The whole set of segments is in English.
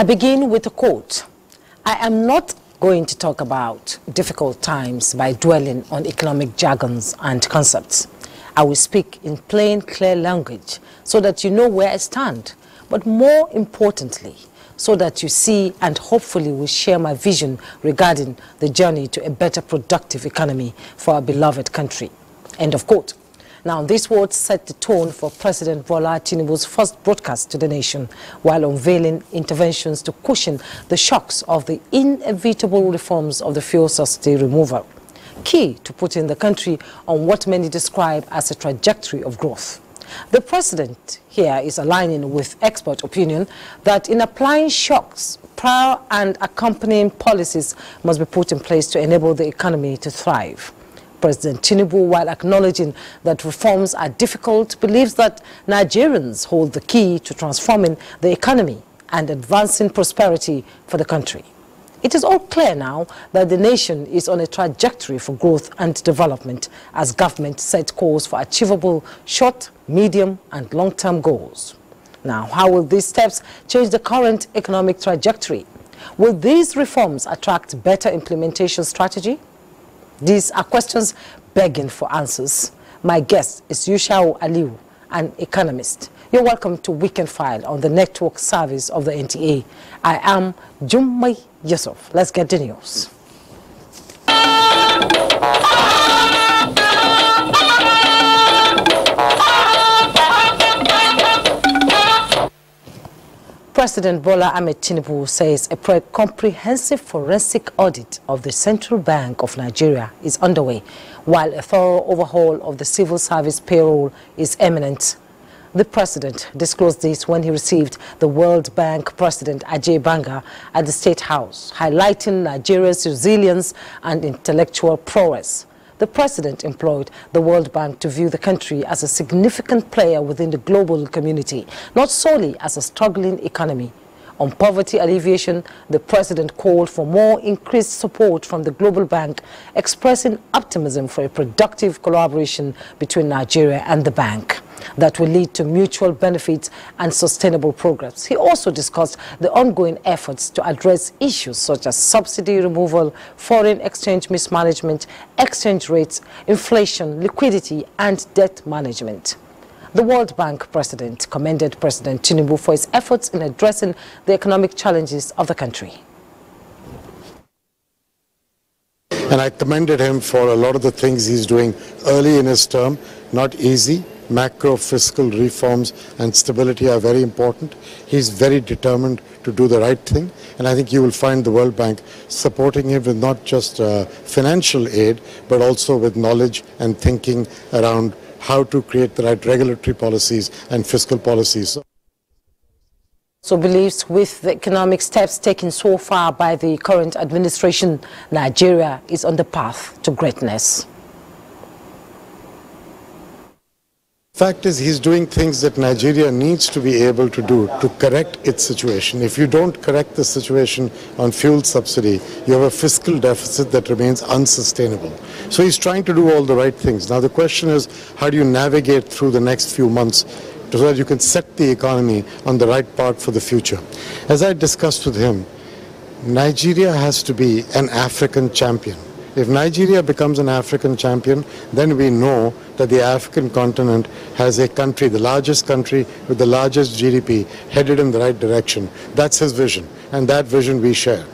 I begin with a quote. I am not going to talk about difficult times by dwelling on economic jargons and concepts. I will speak in plain, clear language so that you know where I stand, but more importantly, so that you see and hopefully will share my vision regarding the journey to a better productive economy for our beloved country. End of quote. Now, these words set the tone for President Bola Tinubu's first broadcast to the nation while unveiling interventions to cushion the shocks of the inevitable reforms of the fuel subsidy removal, key to putting the country on what many describe as a trajectory of growth. The president here is aligning with expert opinion that in applying shocks, prior and accompanying policies must be put in place to enable the economy to thrive. President Tinubu, while acknowledging that reforms are difficult, believes that Nigerians hold the key to transforming the economy and advancing prosperity for the country. It is all clear now that the nation is on a trajectory for growth and development as government set course for achievable short, medium and long-term goals. Now, how will these steps change the current economic trajectory? Will these reforms attract better implementation strategy? These are questions begging for answers. My guest is Yushau Aliu, an economist. You're welcome to Weekend File on the network service of the NTA. I am Jummai Yusuf. Let's get the news. President Bola Ahmed Tinubu says a comprehensive forensic audit of the Central Bank of Nigeria is underway, while a thorough overhaul of the civil service payroll is imminent. The president disclosed this when he received the World Bank President Ajay Banga at the State House, highlighting Nigeria's resilience and intellectual prowess. The president employed the World Bank to view the country as a significant player within the global community, not solely as a struggling economy. On poverty alleviation, the president called for more increased support from the Global Bank, expressing optimism for a productive collaboration between Nigeria and the bank that will lead to mutual benefits and sustainable progress. He also discussed the ongoing efforts to address issues such as subsidy removal, foreign exchange mismanagement, exchange rates, inflation, liquidity, and debt management. The World Bank president commended President Tinubu for his efforts in addressing the economic challenges of the country. And I commended him for a lot of the things he's doing early in his term. Not easy. Macro fiscal reforms and stability are very important. He's very determined to do the right thing. And I think you will find the World Bank supporting him with not just financial aid, but also with knowledge and thinking around how to create the right regulatory policies and fiscal policies. So believes with the economic steps taken so far by the current administration, Nigeria is on the path to greatness. Fact is, he's doing things that Nigeria needs to be able to do to correct its situation. If you don't correct the situation on fuel subsidy, you have a fiscal deficit that remains unsustainable. So he's trying to do all the right things. Now the question is, how do you navigate through the next few months so that you can set the economy on the right path for the future? As I discussed with him, Nigeria has to be an African champion. If Nigeria becomes an African champion, then we know that the African continent has a country, the largest country with the largest GDP, headed in the right direction. That's his vision, and that vision we share.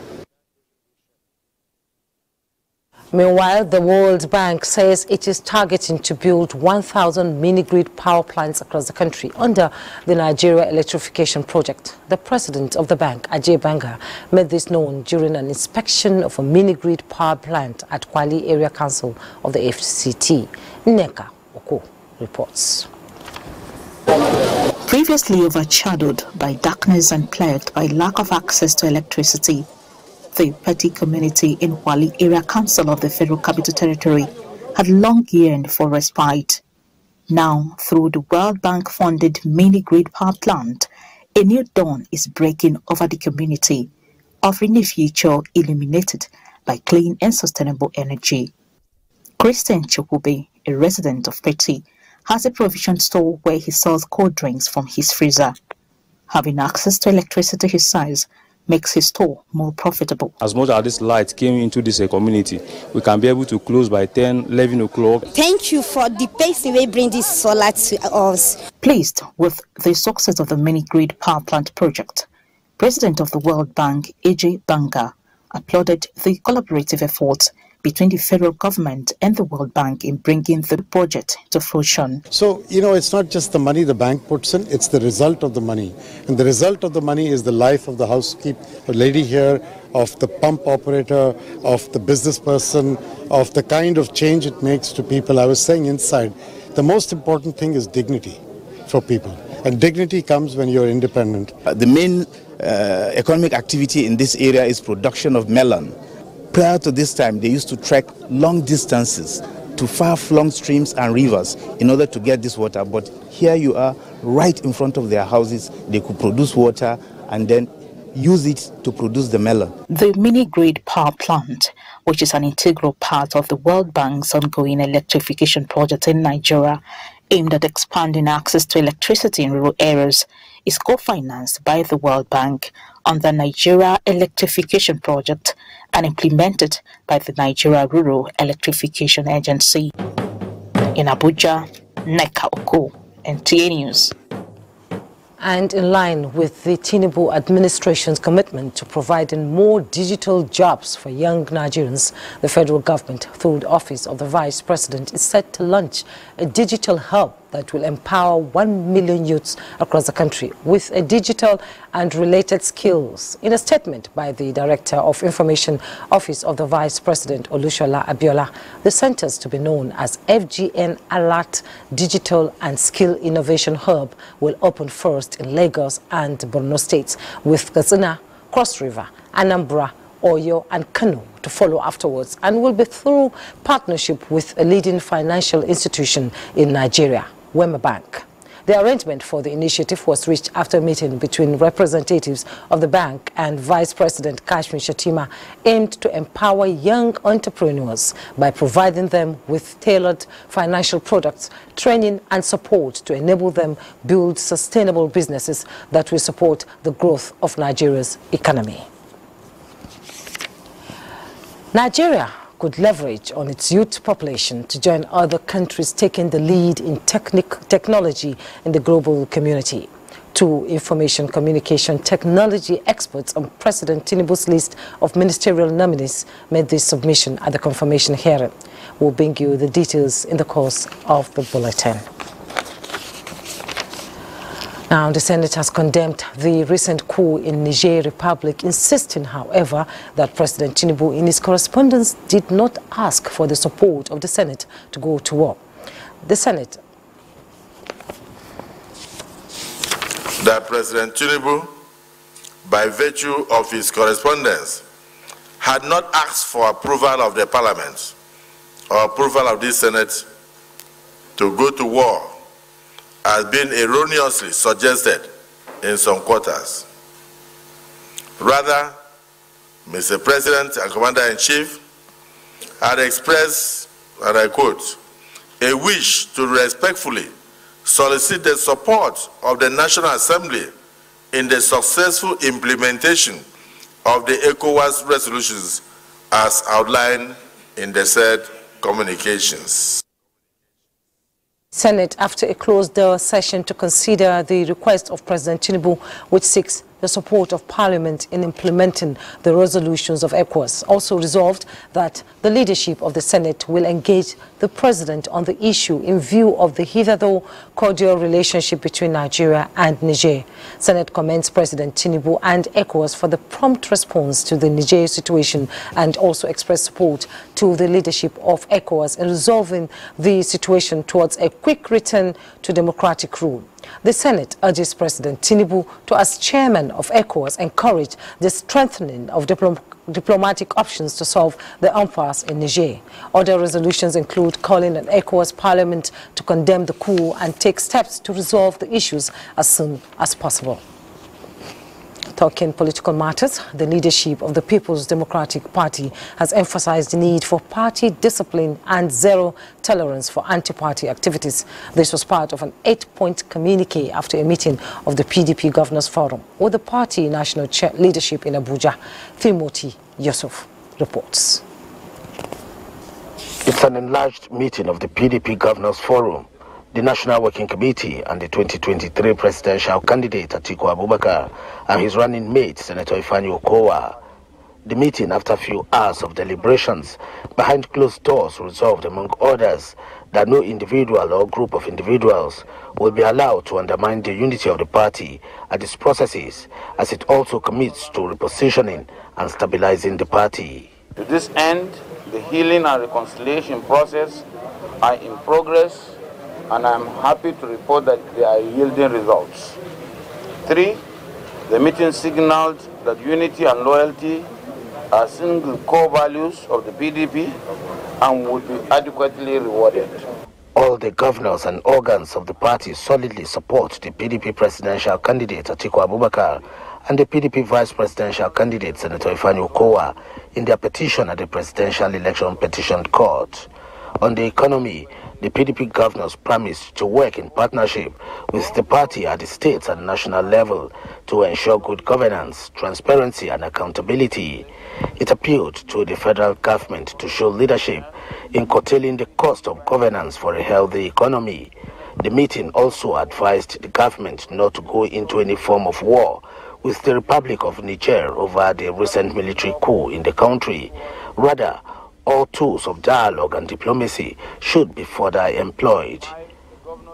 Meanwhile, the World Bank says it is targeting to build 1,000 mini-grid power plants across the country under the Nigeria Electrification Project. The president of the bank, Ajay Banga, made this known during an inspection of a mini-grid power plant at Kwali Area Council of the FCT. Nneka Oko reports. Previously overshadowed by darkness and plagued by lack of access to electricity, the petty community in Kwali Area Council of the Federal Capital Territory had long yearned for respite. Now, through the World Bank-funded mini-grid power plant, a new dawn is breaking over the community, offering a future illuminated by clean and sustainable energy. Christian Chukwube, a resident of Petty, has a provision store where he sells cold drinks from his freezer. Having access to electricity, he says, makes his store more profitable. As much as this light came into this community, we can be able to close by 10, 11 o'clock. Thank you for the person who bring this solar to us. Pleased with the success of the minigrid power plant project, President of the World Bank, A.J. Banga, applauded the collaborative efforts between the federal government and the World Bank in bringing the project to fruition. So, it's not just the money the bank puts in, it's the result of the money. And the result of the money is the life of the housekeeper, the lady here, of the pump operator, of the business person, of the kind of change it makes to people. I was saying inside, the most important thing is dignity for people. And dignity comes when you're independent. The main economic activity in this area is production of melon. Prior to this time, they used to trek long distances to far-flung streams and rivers in order to get this water. But here you are, right in front of their houses. They could produce water and then use it to produce the melon. The minigrid power plant, which is an integral part of the World Bank's ongoing electrification project in Nigeria, aimed at expanding access to electricity in rural areas, is co-financed by the World Bank on the Nigeria Electrification Project and implemented by the Nigeria Rural Electrification Agency. In Abuja, Neka Oko, NTA News. And in line with the Tinubu administration's commitment to providing more digital jobs for young Nigerians, the federal government, through the office of the Vice President, is set to launch a digital hub that will empower 1 million youths across the country with a digital and related skills. In a statement by the Director of Information Office of the Vice President, Olushola Abiola, the centers to be known as FGN Alert Digital and Skill Innovation Hub will open first in Lagos and Borno states, with Katsina, Cross River, Anambra, Oyo and Kano to follow afterwards, and will be through partnership with a leading financial institution in Nigeria, Wema Bank. The arrangement for the initiative was reached after a meeting between representatives of the bank and Vice President Kashmir Shettima, aimed to empower young entrepreneurs by providing them with tailored financial products, training and support to enable them build sustainable businesses that will support the growth of Nigeria's economy. Nigeria could leverage on its youth population to join other countries taking the lead in technology in the global community. Two information communication technology experts on President Tinubu's list of ministerial nominees made this submission at the confirmation hearing. We'll bring you the details in the course of the bulletin. Now, the Senate has condemned the recent coup in Niger Republic, insisting, however, that President Tinubu in his correspondence did not ask for the support of the Senate to go to war. The Senate. That President Tinubu, by virtue of his correspondence, had not asked for approval of the Parliament or approval of this Senate to go to war, has been erroneously suggested in some quarters. Rather, Mr. President and Commander-in-Chief had expressed, and I quote, a wish to respectfully solicit the support of the National Assembly in the successful implementation of the ECOWAS resolutions as outlined in the said communications. Senate, after a closed-door session to consider the request of President Tinubu, which seeks the support of Parliament in implementing the resolutions of ECOWAS, also resolved that the leadership of the Senate will engage the President on the issue in view of the hitherto cordial relationship between Nigeria and Niger. Senate commends President Tinubu and ECOWAS for the prompt response to the Niger situation and also expressed support to the leadership of ECOWAS in resolving the situation towards a quick return to democratic rule. The Senate urges President Tinubu to, as chairman of ECOWAS, encourage the strengthening of diplomatic options to solve the impasse in Niger. Other resolutions include calling on ECOWAS Parliament to condemn the coup and take steps to resolve the issues as soon as possible. Talking political matters, the leadership of the People's Democratic Party has emphasized the need for party discipline and zero tolerance for anti-party activities. This was part of an 8-point communique after a meeting of the PDP Governors Forum with the party national leadership in Abuja. Timothy Yusuf reports. It's an enlarged meeting of the PDP Governors Forum, the National Working Committee, and the 2023 presidential candidate Atiku Abubakar and his running mate Senator Ifeanyi Okowa. The meeting, after a few hours of deliberations behind closed doors, resolved, among others, that no individual or group of individuals will be allowed to undermine the unity of the party and its processes, as it also commits to repositioning and stabilizing the party. To this end, the healing and reconciliation process are in progress, and I'm happy to report that they are yielding results. 3, the meeting signaled that unity and loyalty are single core values of the PDP and would be adequately rewarded. All the governors and organs of the party solidly support the PDP presidential candidate Atiku Abubakar and the PDP vice presidential candidate Senator Ifeanyi Okowa in their petition at the Presidential Election Petition Court. On the economy, the PDP governors promised to work in partnership with the party at the state and national level to ensure good governance, transparency and accountability. It appealed to the federal government to show leadership in curtailing the cost of governance for a healthy economy. The meeting also advised the government not to go into any form of war with the Republic of Niger over the recent military coup in the country. Rather, all tools of dialogue and diplomacy should be further employed.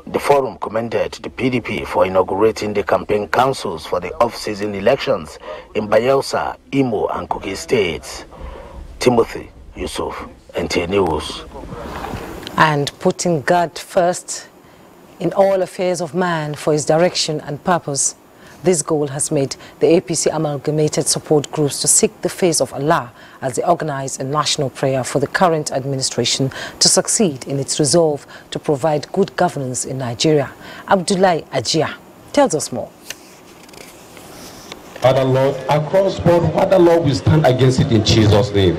The forum commended the PDP for inaugurating the campaign councils for the off-season elections in Bayelsa, Imo and Kogi states. Timothy Yusuf, NTA News. And putting God first in all affairs of man for his direction and purpose, this goal has made the APC amalgamated support groups to seek the face of Allah as they organize a national prayer for the current administration to succeed in its resolve to provide good governance in Nigeria. Abdullahi Ajia tells us more. Father Lord, across board, Father Lord, we stand against it in Jesus' name.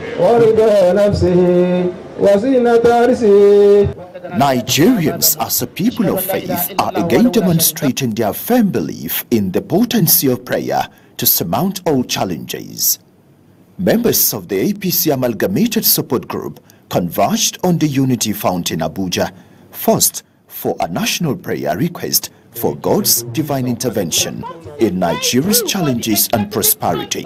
Nigerians, as a people of faith, are again demonstrating their firm belief in the potency of prayer to surmount all challenges. Members of the APC Amalgamated Support Group converged on the unity found in Abuja, first for a national prayer request for God's divine intervention in Nigeria's challenges and prosperity.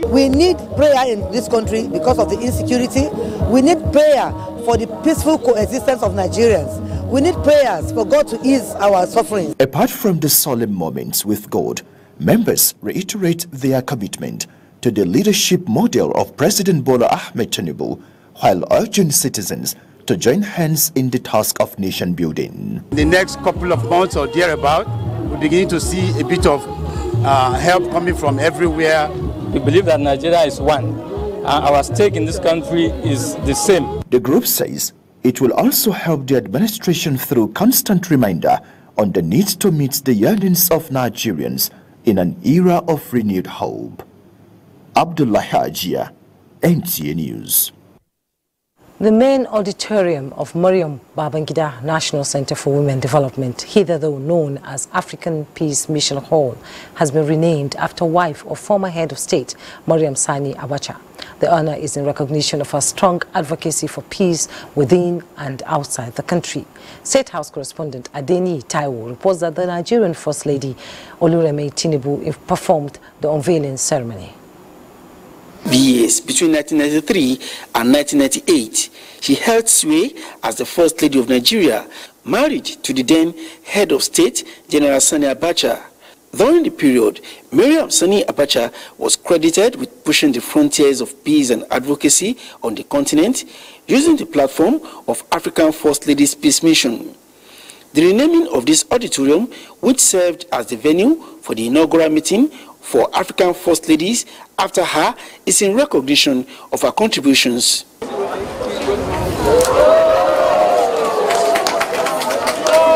We need prayer in this country because of the insecurity. We need prayer for the peaceful coexistence of Nigerians. We need prayers for God to ease our suffering. Apart from the solemn moments with God, members reiterate their commitment to the leadership model of President Bola Ahmed Tinubu, while urging citizens to join hands in the task of nation building. In the next couple of months or thereabout, we're beginning to see a bit of help coming from everywhere. We believe that Nigeria is one, and our stake in this country is the same. The group says it will also help the administration through constant reminder on the need to meet the yearnings of Nigerians in an era of renewed hope. Abdullahi Ajia, NTA News. The main auditorium of Mariam Babangida National Center for Women Development, hitherto known as African Peace Mission Hall, has been renamed after wife of former head of state, Mariam Sani Abacha. The honor is in recognition of her strong advocacy for peace within and outside the country. State House correspondent Adeni Taiwo reports that the Nigerian First Lady Oluremi Tinubu performed the unveiling ceremony. Years between 1993 and 1998, she held sway as the First Lady of Nigeria, married to the then head of state, General Sani Abacha. During the period, Mariam Sani Abacha was credited with pushing the frontiers of peace and advocacy on the continent, using the platform of African First Ladies Peace Mission. The renaming of this auditorium, which served as the venue for the inaugural meeting for African First Ladies after her, is in recognition of her contributions.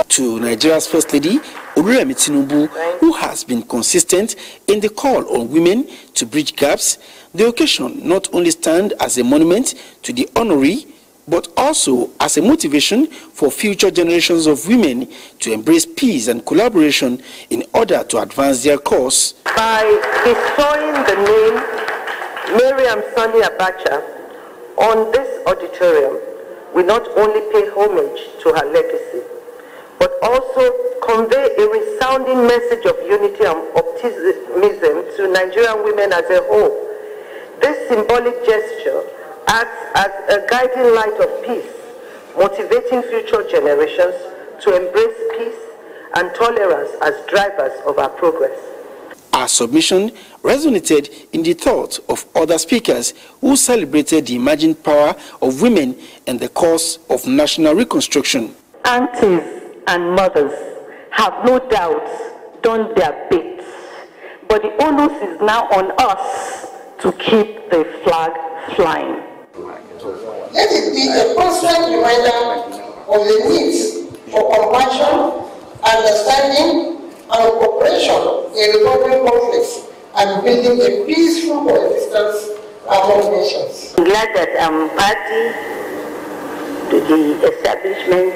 To Nigeria's First Lady, Oluremi Tinubu, who has been consistent in the call on women to bridge gaps, the occasion not only stands as a monument to the honoree, but also as a motivation for future generations of women to embrace peace and collaboration in order to advance their cause. By bestowing the name Mariam Sani Abacha on this auditorium, we not only pay homage to her legacy, but also convey a resounding message of unity and optimism to Nigerian women as a whole. This symbolic gesture acts as a guiding light of peace, motivating future generations to embrace peace and tolerance as drivers of our progress. Our submission resonated in the thought of other speakers who celebrated the imagined power of women in the cause of national reconstruction. Aunties and mothers have no doubt done their bit, but the onus is now on us to keep the flag flying. Let it be a constant reminder of the needs for compassion, understanding, and cooperation in resolving conflicts and building a peaceful coexistence among nations. I'm glad that I'm party to the establishment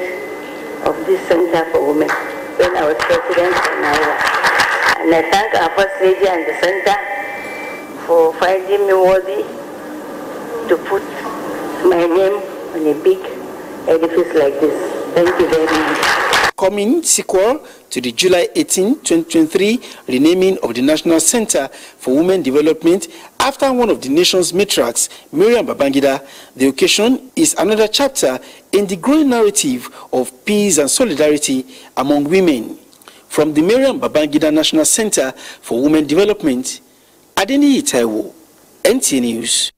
of this Center for Women when I was president and I thank our First Lady and the Center for finding me worthy to put my name on a big edifice like this. Thank you very much. Coming sequel to the July 18, 2023 renaming of the National Center for Women Development after one of the nation's matriarchs, Mariam Babangida, the occasion is another chapter in the growing narrative of peace and solidarity among women. From the Mariam Babangida National Center for Women Development, Adeni Itaiwo, NTA News.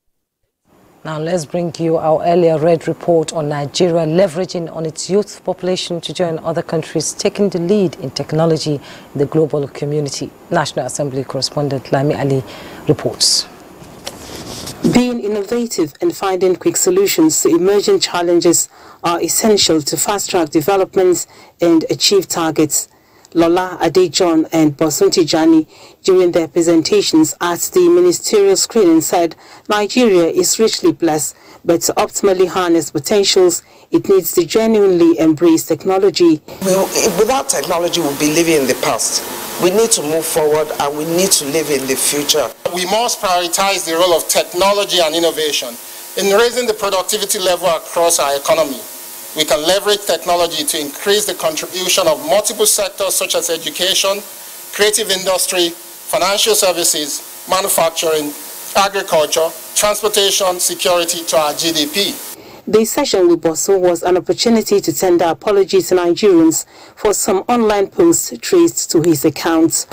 Now let's bring you our earlier read report on Nigeria leveraging on its youth population to join other countries taking the lead in technology in the global community. National Assembly correspondent Lami Ali reports. Being innovative and finding quick solutions to emerging challenges are essential to fast-track developments and achieve targets. Lola Adejon and Bosunti Jani, during their presentations at the ministerial screening, said Nigeria is richly blessed, but to optimally harness potentials, it needs to genuinely embrace technology. Without technology, we'll be living in the past. We need to move forward and we need to live in the future. We must prioritize the role of technology and innovation in raising the productivity level across our economy. We can leverage technology to increase the contribution of multiple sectors such as education, creative industry, financial services, manufacturing, agriculture, transportation, security to our GDP. The session with Boso was an opportunity to tender apologies to Nigerians for some online posts traced to his accounts.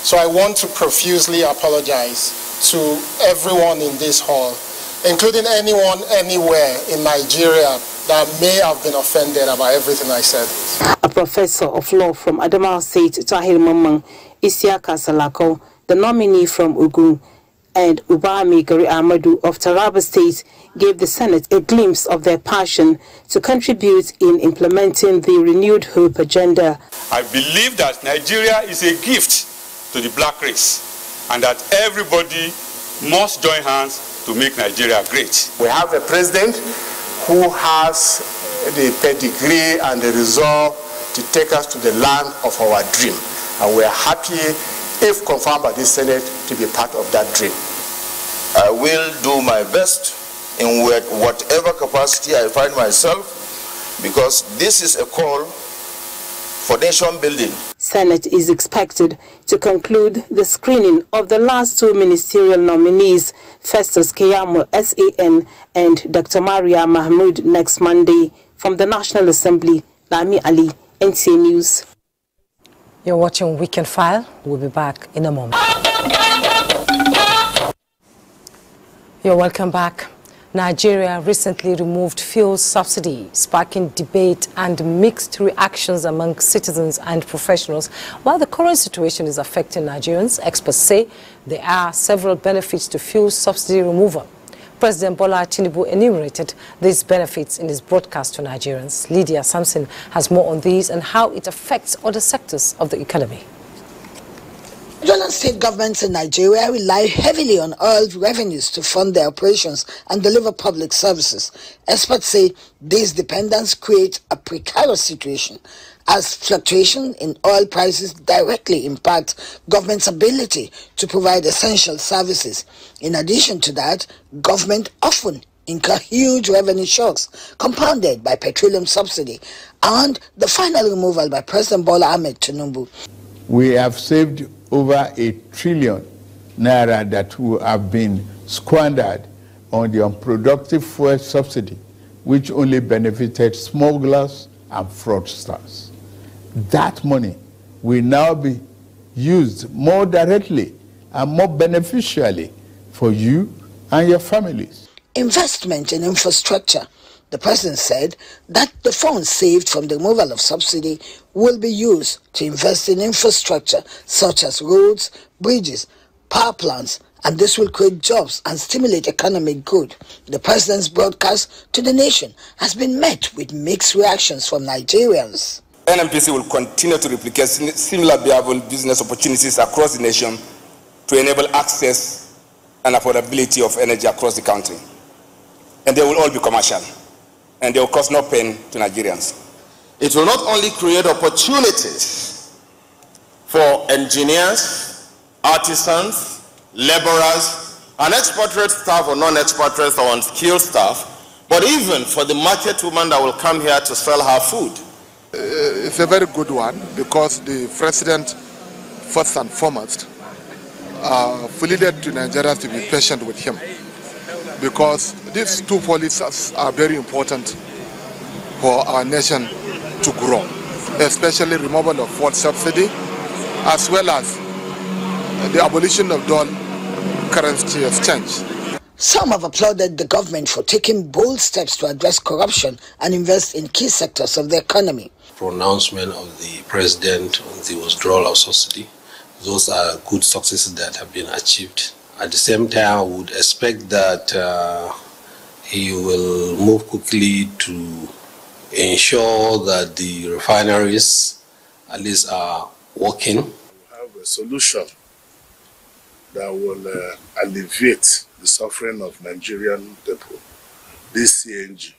So I want to profusely apologize to everyone in this hall, including anyone anywhere in Nigeria that may have been offended about everything I said. A professor of law from Adamawa State, Tahir Mamman, Isiaka Salako, the nominee from Ogun, and Ubami Gari Ahmadu of Taraba State gave the Senate a glimpse of their passion to contribute in implementing the renewed hope agenda. I believe that Nigeria is a gift to the black race and that everybody must join hands to make Nigeria great. We have a president who has the pedigree and the resolve to take us to the land of our dream. And we are happy, if confirmed by the Senate, to be part of that dream. I will do my best in whatever capacity I find myself, because this is a call for nation building. Senate is expected to conclude the screening of the last two ministerial nominees, Festus Keyamo SAN and Dr. Maria Mahmoud, next Monday. From the National Assembly, Lami Ali, NTA News. You're watching Weekend File. We'll be back in a moment. You're welcome back. Nigeria recently removed fuel subsidy, sparking debate and mixed reactions among citizens and professionals. While the current situation is affecting Nigerians, experts say there are several benefits to fuel subsidy removal. President Bola Tinubu enumerated these benefits in his broadcast to Nigerians. Lydia Samson has more on these and how it affects other sectors of the economy. Federal and state governments in Nigeria rely heavily on oil revenues to fund their operations and deliver public services. Experts say these dependence creates a precarious situation, as fluctuation in oil prices directly impact government's ability to provide essential services. In addition to that, government often incur huge revenue shocks compounded by petroleum subsidy and the final removal by President Bola Ahmed Tinubu. We have saved over ₦1 trillion that would have been squandered on the unproductive fuel subsidy, which only benefited smugglers and fraudsters. That money will now be used more directly and more beneficially for you and your families. Investment in infrastructure. The president said that the funds saved from the removal of subsidy will be used to invest in infrastructure such as roads, bridges, power plants, and this will create jobs and stimulate economic growth. The president's broadcast to the nation has been met with mixed reactions from Nigerians. NNPC will continue to replicate similar viable business opportunities across the nation to enable access and affordability of energy across the country. And they will all be commercial, and they will cause no pain to Nigerians. It will not only create opportunities for engineers, artisans, laborers, and expatriate staff or non-expatriate or unskilled staff, but even for the market woman that will come here to sell her food. It's a very good one because the president, first and foremost, pleaded to Nigerians to be patient with him, because these two policies are very important for our nation to grow, especially removal of fuel subsidy, as well as the abolition of dual currency exchange. Some have applauded the government for taking bold steps to address corruption and invest in key sectors of the economy. Pronouncement of the president on the withdrawal of subsidy, those are good successes that have been achieved. At the same time, I would expect that he will move quickly to ensure that the refineries at least are working. We have a solution that will alleviate the suffering of Nigerian people, this CNG.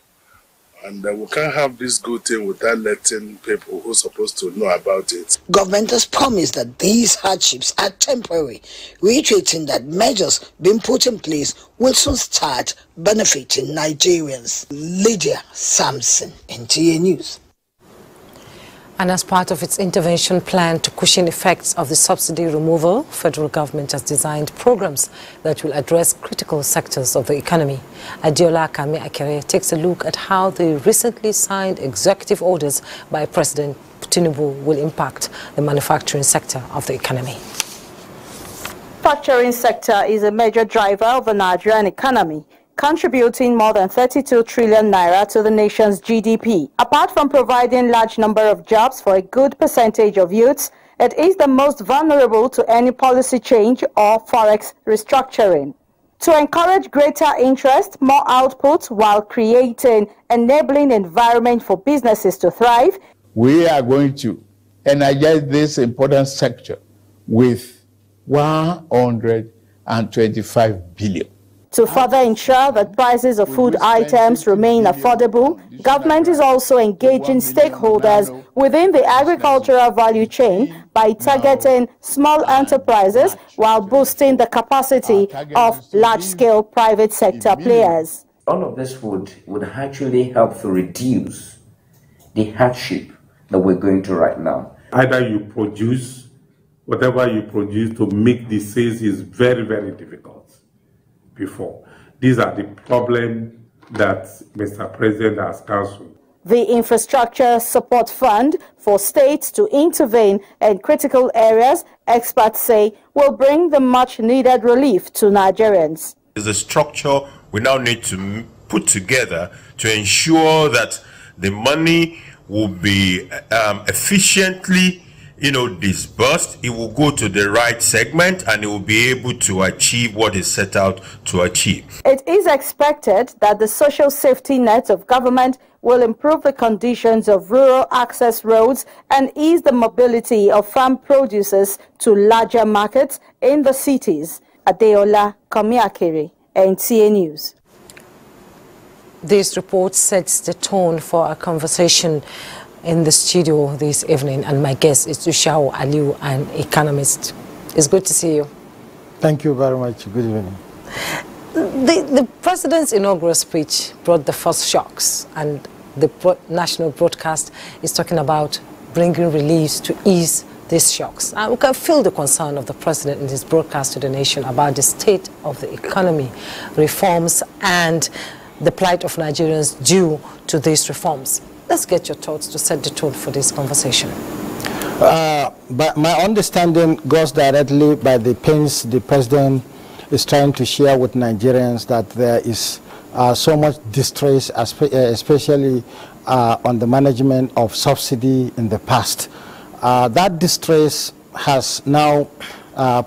And we can't have this good thing without letting people who are supposed to know about it. Government has promised that these hardships are temporary, reiterating that measures being put in place will soon start benefiting Nigerians. Lydia Samson, NTA News. And as part of its intervention plan to cushion effects of the subsidy removal, federal government has designed programs that will address critical sectors of the economy. Adiola Kame Akere takes a look at how the recently signed executive orders by President Tinubu will impact the manufacturing sector of the economy. Manufacturing sector is a major driver of the Nigerian economy, contributing more than 32 trillion naira to the nation's GDP. Apart from providing large number of jobs for a good percentage of youths, it is the most vulnerable to any policy change or forex restructuring. To encourage greater interest, more output, while creating enabling environment for businesses to thrive, we are going to energize this important sector with 125 billion. To further ensure that prices of food items remain affordable, government is also engaging stakeholders within the agricultural value chain by targeting small enterprises while boosting the capacity of large-scale private sector players. All of this would actually help to reduce the hardship that we're going through right now. Either you produce, whatever you produce to make the sales is very, very difficult. Before. These are the problems that Mr. President has counseled. The Infrastructure Support Fund for states to intervene in critical areas, experts say, will bring the much-needed relief to Nigerians. There's a structure we now need to put together to ensure that the money will be efficiently disbursed, it will go to the right segment and it will be able to achieve what is set out to achieve. It is expected that the social safety net of government will improve the conditions of rural access roads and ease the mobility of farm producers to larger markets in the cities. Adeola Komiakere, NTA News. This report sets the tone for our conversation in the studio this evening, and my guest is Ushao Aliu, an economist. It's good to see you. Thank you very much. Good evening. The president's inaugural speech brought the first shocks, and the national broadcast is talking about bringing reliefs to ease these shocks. And we can feel the concern of the president in his broadcast to the nation about the state of the economy, reforms, and the plight of Nigerians due to these reforms. Let's get your thoughts to set the tone for this conversation. But my understanding goes directly by the pains the president is trying to share with Nigerians, that there is so much distress, especially on the management of subsidy in the past. That distress has now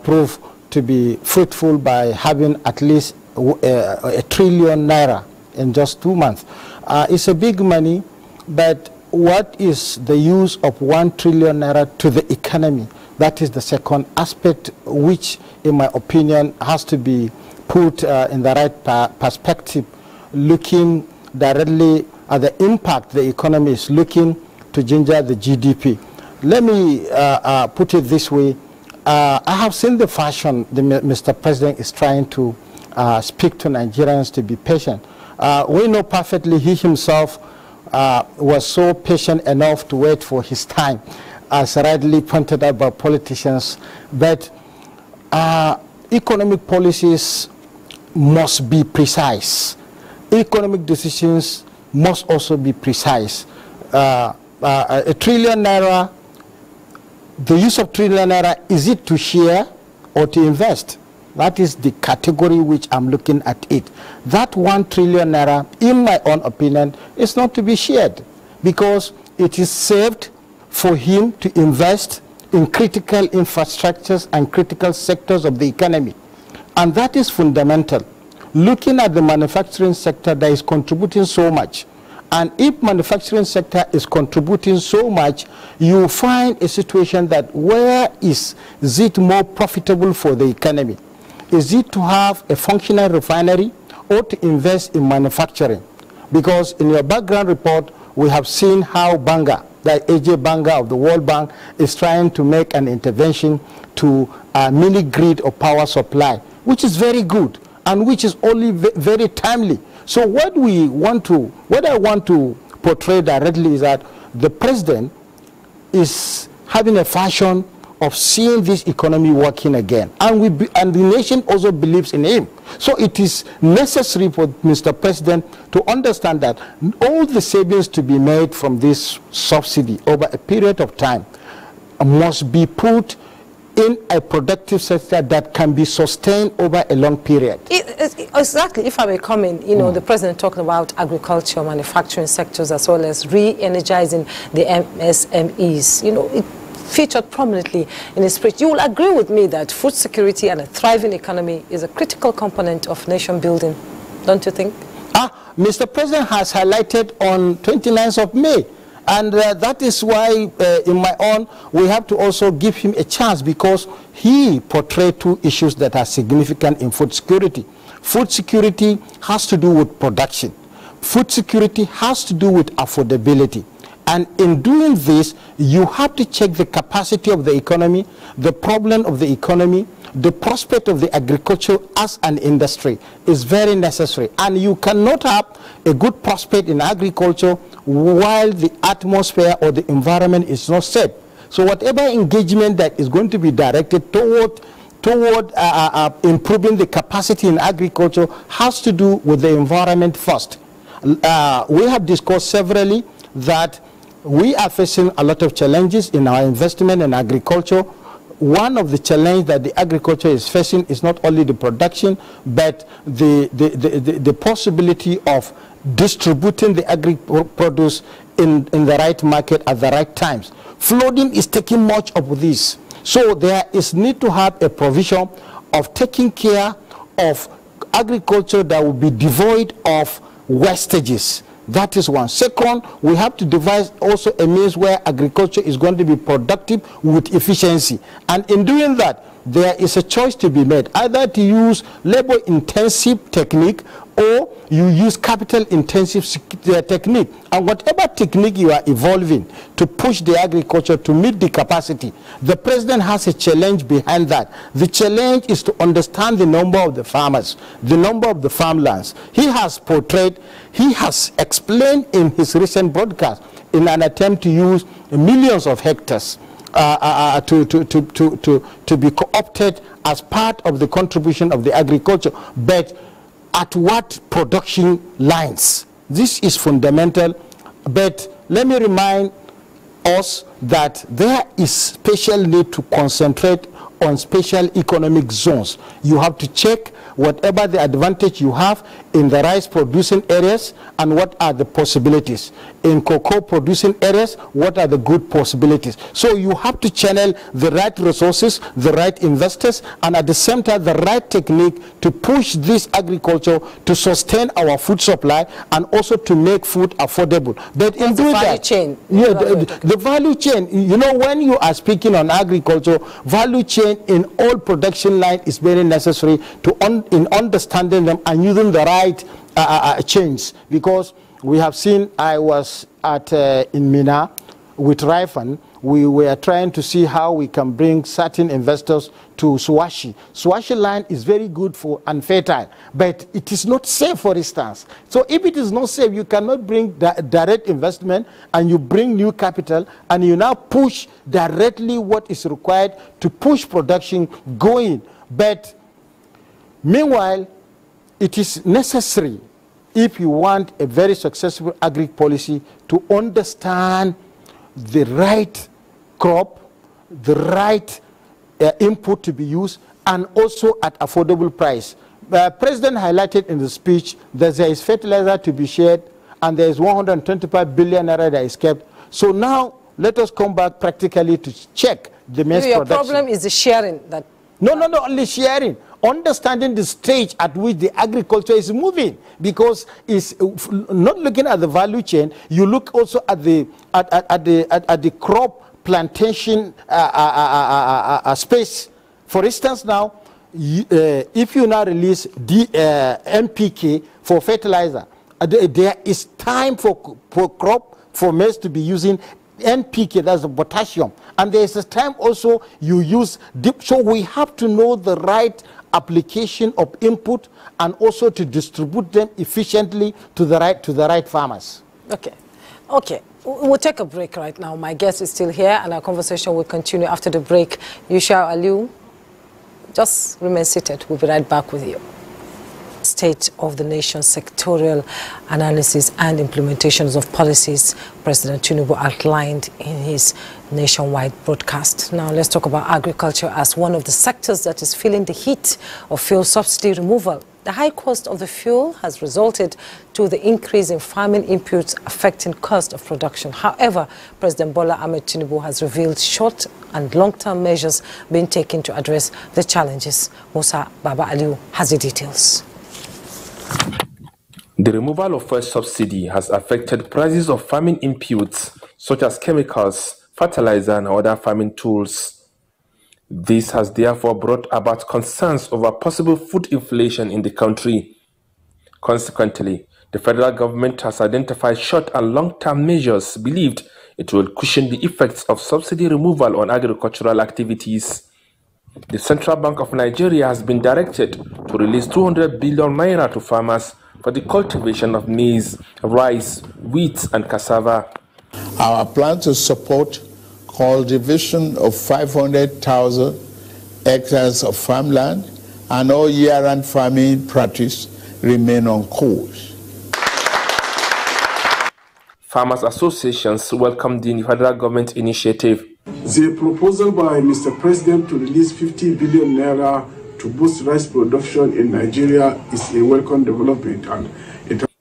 proved to be fruitful by having at least a trillion naira in just 2 months. It's a big money, but what is the use of 1 trillion naira to the economy? That is the second aspect, which, in my opinion, has to be put in the right perspective, looking directly at the impact the economy is looking to ginger the GDP. Let me put it this way. I have seen the fashion Mr. President is trying to speak to Nigerians to be patient. We know perfectly he himself was so patient enough to wait for his time, as rightly pointed out by politicians. But economic policies must be precise. Economic decisions must also be precise. A trillion naira, the use of trillion naira, is it to share or to invest? That is the category which I'm looking at it. That 1 trillion naira, in my own opinion, is not to be shared, because it is saved for him to invest in critical infrastructures and critical sectors of the economy. And that is fundamental. Looking at the manufacturing sector that is contributing so much, and if manufacturing sector is contributing so much, you find a situation that where is it more profitable for the economy? Is it to have a functional refinery or to invest in manufacturing? Because in your background report, we have seen how Banga, the AJ Banga of the World Bank, is trying to make an intervention to a mini-grid of power supply, which is very good and which is only very timely. So what I want to portray directly is that the president is having a fashion of seeing this economy working again, and the nation also believes in him. So it is necessary for Mr. President to understand that all the savings to be made from this subsidy over a period of time must be put in a productive sector that can be sustained over a long period. Exactly. If I may comment, the president talked about agriculture, manufacturing sectors, as well as re-energizing the MSMEs. It featured prominently in his speech. You will agree with me that food security and a thriving economy is a critical component of nation building, don't you think? Mr. President has highlighted on 29th of May. And that is why, in my own, we have to also give him a chance, because he portrayed 2 issues that are significant in food security. Food security has to do with production. Food security has to do with affordability. And in doing this, you have to check the capacity of the economy, the problem of the economy, the prospect of the agriculture as an industry is very necessary. And you cannot have a good prospect in agriculture while the atmosphere or the environment is not safe. So whatever engagement that is going to be directed toward improving the capacity in agriculture has to do with the environment first. We have discussed severally that we are facing a lot of challenges in our investment in agriculture. One of the challenges that the agriculture is facing is not only the production, but the possibility of distributing the agri-produce in the right market at the right times. Flooding is taking much of this. So there is need to have a provision of taking care of agriculture that will be devoid of wastages. That is one. Second, we have to devise also a means where agriculture is going to be productive with efficiency. And in doing that, there is a choice to be made, either to use labor-intensive technique or you use capital-intensive technique. And whatever technique you are evolving to push the agriculture to meet the capacity, the president has a challenge behind that. The challenge is to understand the number of the farmers, the number of the farmlands. He has portrayed, he has explained in his recent broadcast in an attempt to use millions of hectares to be co-opted as part of the contribution of the agriculture, but at what production lines? This is fundamental, but let me remind us that there is special need to concentrate on special economic zones. You have to check whatever the advantage you have in the rice producing areas and what are the possibilities. In cocoa producing areas, what are the good possibilities. So you have to channel the right resources, the right investors, and at the same time the right technique to push this agriculture to sustain our food supply and also to make food affordable. But in doing that, the value chain, you know, when you are speaking on agriculture, value chain in all production line is very necessary to in understanding them and using the right chains, because we have seen, I was at in Mina with Raifan, we were trying to see how we can bring certain investors to Swashi. Swashi land is very good for and fertile, but it is not safe, for instance. So if it is not safe, you cannot bring direct investment and you bring new capital and you now push directly what is required to push production going. But meanwhile, it is necessary, if you want a very successful agri policy, to understand the right crop, the right input to be used, and also at affordable price. The President highlighted in the speech that there is fertilizer to be shared and there is 125 billion naira that is kept. So now let us come back practically to check the maize production. Your problem is the sharing. No, only sharing. Understanding the stage at which the agriculture is moving, because it's not looking at the value chain. You look also at the crop plantation space. For instance, now if you now release NPK for fertilizer, there is time for crop for maize to be using NPK, that's the potassium, and there is a time also you use dip. So we have to know the right application of input and also to distribute them efficiently to the right farmers. Okay, we'll take a break right now. My guest is still here and our conversation will continue after the break. Yusuf Aliu, just remain seated. We'll be right back with you. State of the nation's sectorial analysis and implementations of policies President Tinubu outlined in his nationwide broadcast. Now let's talk about agriculture as one of the sectors that is feeling the heat of fuel subsidy removal. The high cost of the fuel has resulted to the increase in farming inputs affecting cost of production. However, President Bola Ahmed Tinubu has revealed short and long-term measures being taken to address the challenges. Musa Baba Aliu has the details. The removal of fuel subsidy has affected prices of farming inputs such as chemicals, fertilizer and other farming tools. This has therefore brought about concerns over possible food inflation in the country. Consequently, the federal government has identified short and long-term measures believed it will cushion the effects of subsidy removal on agricultural activities. The Central Bank of Nigeria has been directed to release 200 billion naira to farmers for the cultivation of maize, rice, wheat and cassava. Our plan to support cultivation of 500,000 hectares of farmland and all year-round farming practice remain on course. Farmers associations welcomed the federal government initiative. The proposal by Mr. President to release 50 billion naira to boost rice production in Nigeria is a welcome development. And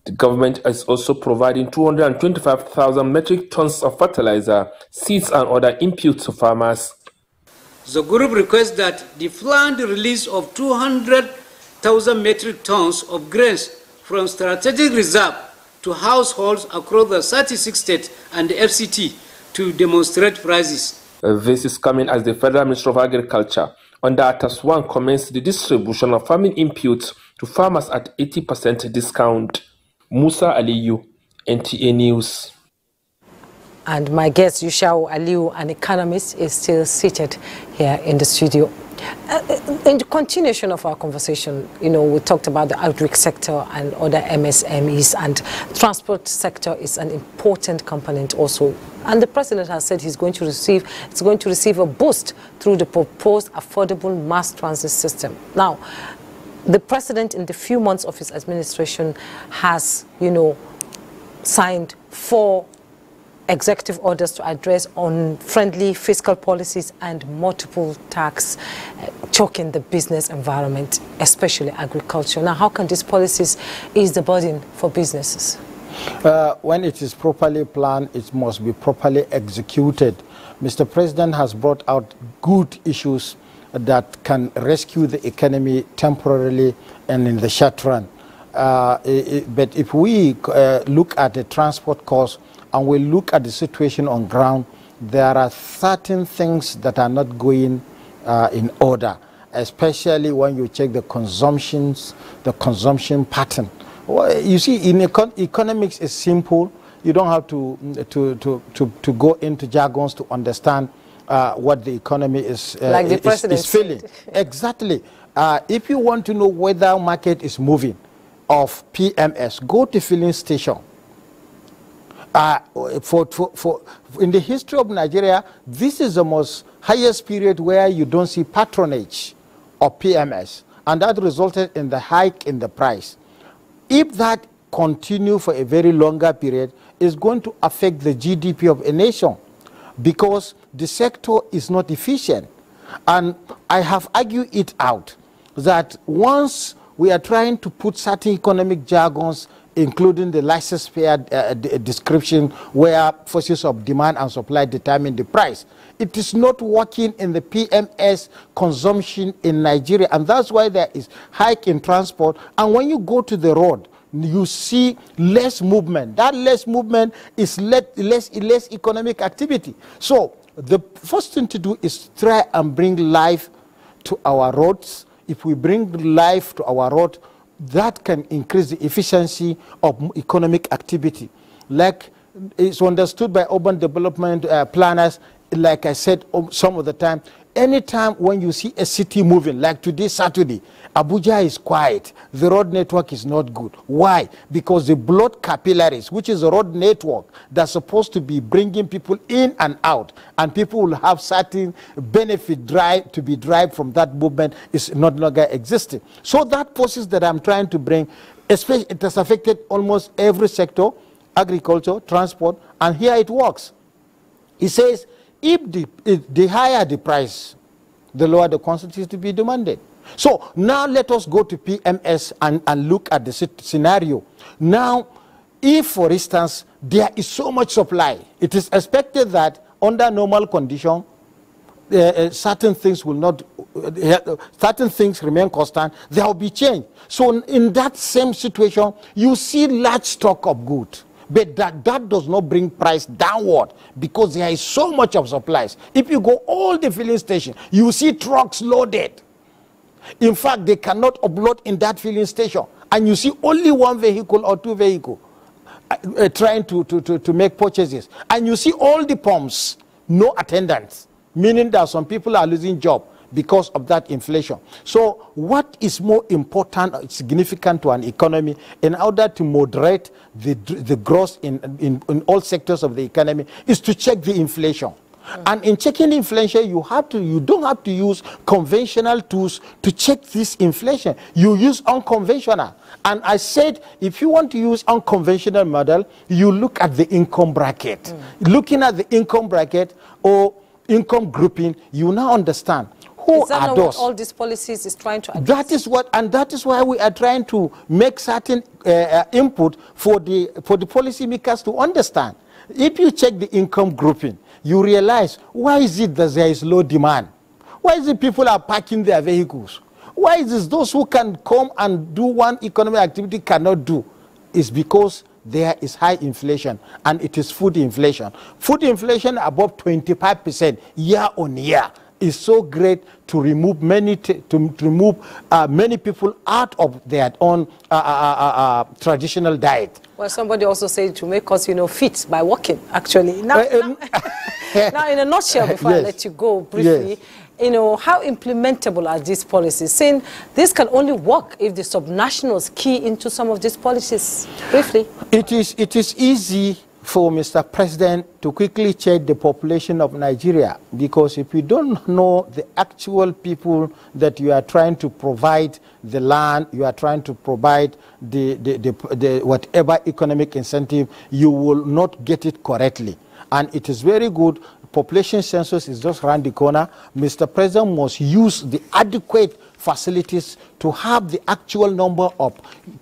The government is also providing 225,000 metric tons of fertilizer, seeds and other inputs to farmers. The group requests that the planned release of 200,000 metric tons of grains from strategic reserve to households across the 36 states and the FCT to demonstrate prices. This is coming as the Federal Ministry of Agriculture under Atas 1 commenced the distribution of farming inputs to farmers at 80% discount. Musa Aliyu, NTA News. And my guest, Yushau Aliyu, an economist, is still seated here in the studio. In the continuation of our conversation, we talked about the agri sector and other MSMEs, and transport sector is an important component also. And the president has said it's going to receive a boost through the proposed affordable mass transit system. Now, the president, in the few months of his administration, has, signed 4 executive orders to address unfriendly fiscal policies and multiple tax choking the business environment, especially agriculture. Now, how can these policies ease the burden for businesses? When it is properly planned, it must be properly executed. Mr. President has brought out good issues that can rescue the economy temporarily and in the short run. But if we look at the transport costs and we look at the situation on ground, there are certain things that are not going in order, especially when you check the consumption pattern. Well, you see, in economics is simple. You don't have to go into jargons to understand what the economy is, like the president is feeling. Exactly. If you want to know whether market is moving of PMS, go to filling station. In the history of Nigeria, this is the most highest period where you don't see patronage of PMS, and that resulted in the hike in the price. If that continue for a very longer period, it's going to affect the GDP of a nation because the sector is not efficient. And I have argued it out that once we are trying to put certain economic jargons, including the license payer description, where forces of demand and supply determine the price, it is not working in the PMS consumption in Nigeria, and that's why there is hike in transport. And when you go to the road, you see less movement. That less movement is less economic activity. So the first thing to do is try and bring life to our roads. If we bring life to our road, that can increase the efficiency of economic activity. Like it's understood by urban development planners, like I said some of the time, anytime when you see a city moving, like today, Saturday, Abuja is quiet, the road network is not good. Why? Because the blood capillaries, which is a road network that's supposed to be bringing people in and out, and people will have certain benefit to be derived from that movement, is not longer existing. So that process that I'm trying to bring, especially it has affected almost every sector, agriculture, transport, and here it works. It says, if the higher the price, the lower the quantity is to be demanded. So now let us go to PMS and look at the scenario. Now, if, for instance, there is so much supply, it is expected that under normal condition, certain things will not, certain things remain constant, there will be change. So in that same situation, you see large stock of goods. But that does not bring price downward because there is so much of supplies. If you go all the filling station, you see trucks loaded. In fact, they cannot upload in that filling station. And you see only one vehicle or two vehicles trying to make purchases. And you see all the pumps, no attendants, meaning that some people are losing jobs because of that inflation. So what is more important, significant to an economy in order to moderate the growth in all sectors of the economy is to check the inflation. And in checking inflation, you don't have to use conventional tools to check this inflation. You use unconventional. And I said, if you want to use unconventional model, you look at the income bracket. Looking at the income bracket or income grouping, you now understand Who is that are not those? what all these policies is trying to address? That is what, and that is why we are trying to make certain input for the policymakers to understand. If you check the income grouping, you realize, why is it that there is low demand? Why is it people are parking their vehicles? Why is it those who can come and do one economic activity cannot do? It's because there is high inflation, and it is food inflation. Food inflation above 25% year on year is so great to remove many many people out of their own traditional diet. Well, somebody also said to make us, fit by walking, actually. Now, now in a nutshell, before I let you go briefly, how implementable are these policies? Saying this can only work if the subnationals key into some of these policies. Briefly. It is easy for Mr. President to quickly check the population of Nigeria, because if you don't know the actual people that you are trying to provide the land, you are trying to provide the whatever economic incentive, you will not get it correctly. And it is very good. Population census is just around the corner. Mr. President must use the adequate facilities to have the actual number of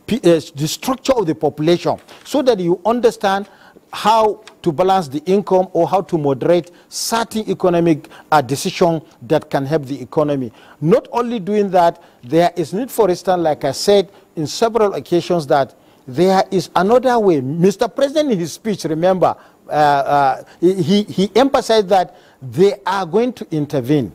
the structure of the population, so that you understand how to balance the income or how to moderate certain economic decisions that can help the economy. Not only doing that, there is need, for instance, like I said in several occasions, that there is another way. Mr. President in his speech, remember, he emphasized that they are going to intervene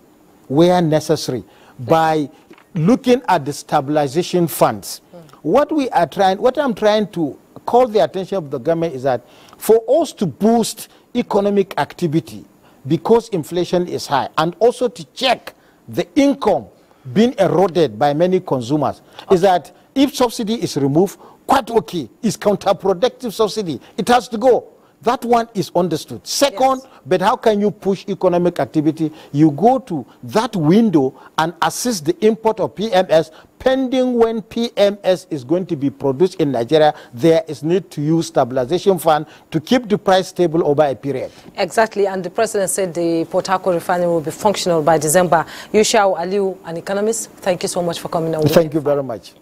where necessary by looking at the stabilization funds. What I'm trying to call the attention of the government is that for us to boost economic activity, because inflation is high, and also to check the income being eroded by many consumers, is that if subsidy is removed, quite okay, it's counterproductive subsidy. It has to go. That one is understood. Second, but how can you push economic activity? You go to that window and assist the import of PMS, pending when PMS is going to be produced in Nigeria. There is need to use stabilization fund to keep the price stable over a period. Exactly, and the president said the Port Harcourt refinery will be functional by December. Yushau Aliu, an economist, thank you so much for coming on. Thank you very much.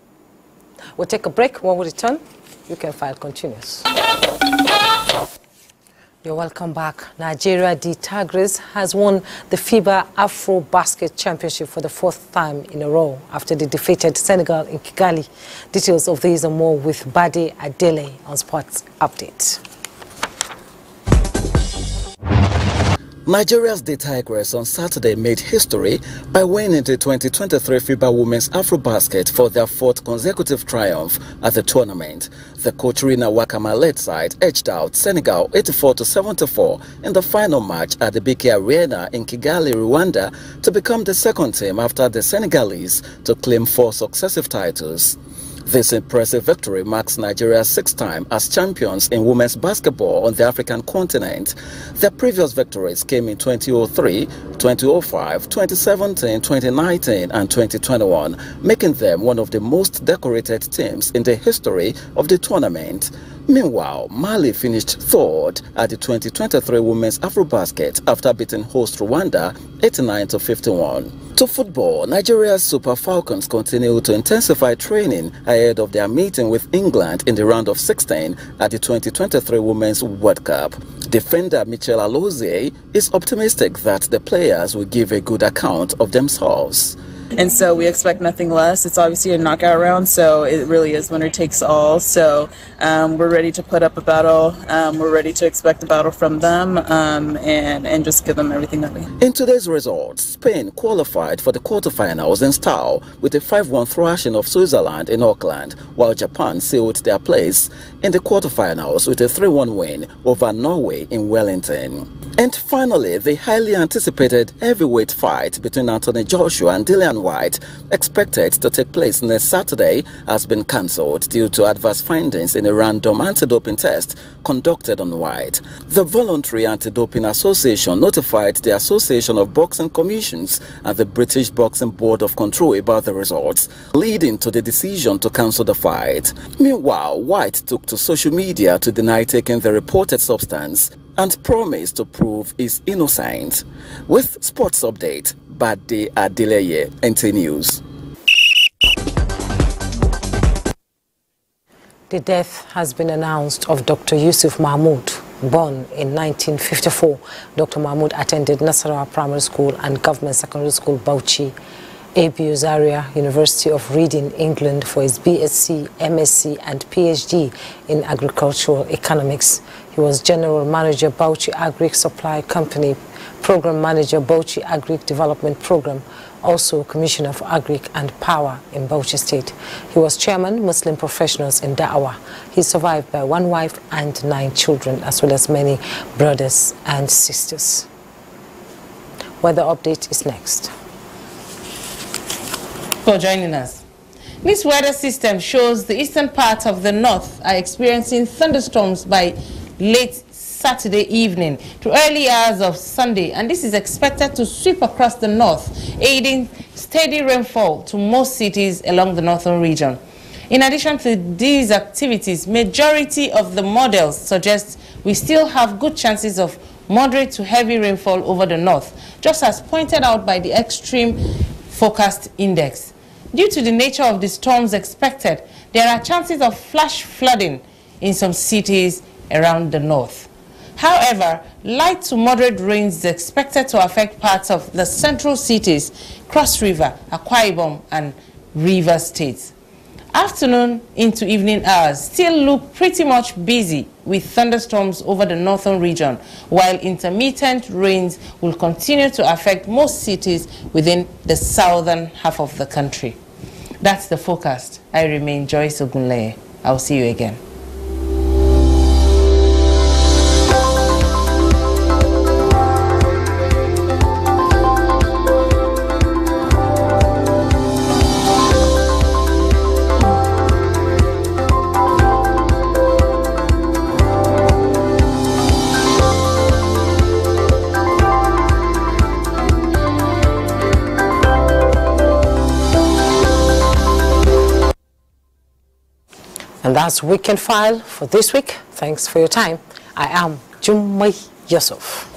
We'll take a break. When we return, you can file continues. You're welcome back. Nigeria, the Tigers, has won the FIBA Afro Basket Championship for the 4th time in a row after they defeated Senegal in Kigali. Details of these and more with Bade Adele on Sports Update. Nigeria's The Tigers on Saturday made history by winning the 2023 FIBA Women's Afrobasket for their 4th consecutive triumph at the tournament. The coach Rina Wakama-led side edged out Senegal 84-74 in the final match at the BK Arena in Kigali, Rwanda, to become the 2nd team after the Senegalese to claim 4 successive titles. This impressive victory marks Nigeria's 6th time as champions in women's basketball on the African continent. Their previous victories came in 2003, 2005, 2017, 2019 and 2021, making them one of the most decorated teams in the history of the tournament. Meanwhile, Mali finished 3rd at the 2023 Women's Afrobasket after beating host Rwanda 89-51. To football, Nigeria's Super Falcons continue to intensify training ahead of their meeting with England in the round of 16 at the 2023 Women's World Cup. Defender Michelle Alozie is optimistic that the players will give a good account of themselves. And so we expect nothing less. It's obviously a knockout round, so it really is winner takes all. So we're ready to put up a battle. We're ready to expect a battle from them and just give them everything that we have. In today's results, Spain qualified for the quarterfinals in style with a 5-1 thrashing of Switzerland in Auckland, while Japan sealed their place in the quarterfinals with a 3-1 win over Norway in Wellington. And finally, the highly anticipated heavyweight fight between Anthony Joshua and Dillian White, expected to take place next Saturday, has been cancelled due to adverse findings in a random anti-doping test conducted on White. The Voluntary Anti-Doping Association notified the Association of Boxing Commissions and the British Boxing Board of Control about the results, leading to the decision to cancel the fight. Meanwhile, White took to social media to deny taking the reported substance and promised to prove he's innocent. With Sports Update, Bade Adeleye, NTA News. The death has been announced of Dr. Yusuf Mahmoud, born in 1954. Dr. Mahmoud attended Nasarawa Primary School and Government Secondary School, Bauchi, Abu Zaria University of Reading, England, for his BSc, MSc and PhD in agricultural economics. He was General Manager, Bauchi Agri Supply Company, Program Manager, Bauchi Agri Development Program, also Commissioner for Agri and Power in Bauchi State. He was Chairman, Muslim Professionals in Da'wah. He is survived by one wife and 9 children, as well as many brothers and sisters. Weather update is next. For joining us. This weather system shows the eastern part of the north are experiencing thunderstorms by late Saturday evening to early hours of Sunday, and this is expected to sweep across the north, aiding steady rainfall to most cities along the northern region. In addition to these activities, majority of the models suggest we still have good chances of moderate to heavy rainfall over the north, just as pointed out by the Extreme Forecast Index. Due to the nature of the storms expected, there are chances of flash flooding in some cities around the north. However, light to moderate rains is expected to affect parts of the central cities, Cross River, Akwa Ibom, and River States. Afternoon into evening hours still look pretty much busy with thunderstorms over the northern region, while intermittent rains will continue to affect most cities within the southern half of the country. That's the forecast. I remain Joyce Ogunleye. I'll see you again. And that's Weekend File for this week. Thanks for your time. I am Jummai Yusuf.